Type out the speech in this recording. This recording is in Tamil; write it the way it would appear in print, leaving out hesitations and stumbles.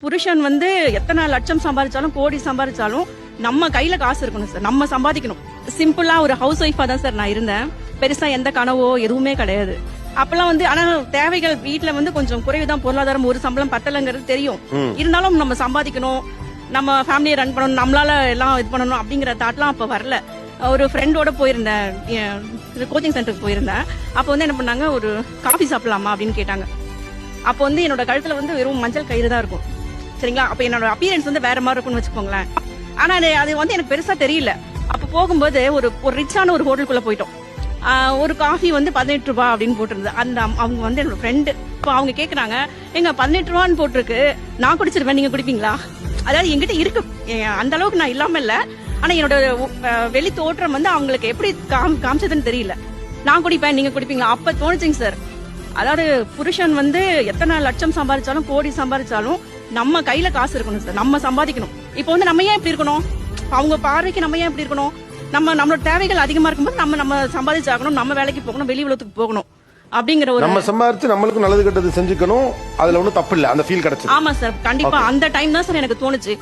புருஷன் வந்து எத்தனை லட்சம் சம்பாதிச்சாலும் கோடி சம்பாதிச்சாலும் நம்ம கையில காசு இருக்கணும் சார். நம்ம சம்பாதிக்கணும். சிம்பிளா ஒரு ஹவுஸ் ஒய்ஃபா தான் சார் நான் இருந்தேன். பெருசா எந்த கனவோ எதுவுமே கிடையாது. அப்பெல்லாம் வந்து ஆனா தேவைகள் வீட்டுல வந்து கொஞ்சம் குறைவுதான். பொருளாதாரம் ஒரு சம்பளம் பத்தலைங்கிறது தெரியும். இருந்தாலும் நம்ம சம்பாதிக்கணும், நம்ம ஃபேமிலியை ரன் பண்ணணும், நம்மளால எல்லாம் இது பண்ணணும் அப்படிங்கிற தாட்லாம் அப்ப வரல. ஒரு ஃப்ரெண்டோட போயிருந்தேன், கோச்சிங் சென்டருக்கு போயிருந்தேன். அப்போ வந்து என்ன பண்ணாங்க, ஒரு காஃபி சாப்பிடலாமா அப்படின்னு கேட்டாங்க. அப்போ வந்து என்னோட கழுத்துல வந்து வெறும் மஞ்சள் கயிறு தான் இருக்கும் சரிங்களா. அப்ப என்னோட அப்பியரன்ஸ் வந்து வேற மாதிரி இருக்கும்னு வச்சுக்கோங்களேன். ஆனா அது வந்து எனக்கு பெருசா தெரியல. அப்ப போகும்போது ஒரு ரிச்சான ஒரு ஹோட்டலுக்குள்ள போயிட்டோம். ஒரு காஃபி வந்து 18 ரூபாய் அப்படின்னு போட்டிருந்தது. அந்த அவங்க வந்து என்னோட ஃப்ரெண்டு. இப்போ அவங்க கேக்குறாங்க, எங்க 18 ரூபான்னு போட்டிருக்கு, நான் குடிச்சிருவேன், நீங்க குடிப்பீங்களா? அதாவது என்கிட்ட இருக்கு, அந்த அளவுக்கு நான் இல்லாம இல்ல. ஆனா என்னோட வெளி தோற்றம் வந்து அவங்களுக்கு எப்படி காமிச்சதுன்னு தெரியல. நான் குடிப்பேன், நீங்க குடிப்பீங்களா? அப்ப தோணுச்சுங்க சார். அதாவது புருஷன் வந்து எத்தனை லட்சம் சம்பாதிச்சாலும் கோடி சம்பாதிச்சாலும் நம்ம கையில காசு இருக்கணும் சார். நம்ம சம்பாதிக்கணும். இப்போ வந்து நம்ம ஏன் இப்படி இருக்கணும்? அவங்க பார்வைக்கு நம்ம ஏன் இப்படி இருக்கணும்? நம்மளோட தேவைகள் அதிகமா இருக்கும்போது நம்ம சம்பாதிச்சாகணும், நம்ம வேலைக்கு போகணும், வெளி உலகத்துக்கு போகணும் அப்படிங்கிற ஒரு நம்ம சம்பாதிச்சு நம்மளுக்கு நல்லது கெட்டது செஞ்சுக்கணும். அதுல ஒன்றும் தப்பு இல்லை. அந்த ஃபீல் கிடைச்சது. ஆமா சார், கண்டிப்பா அந்த டைம் தான் சார் எனக்கு தோணுச்சு.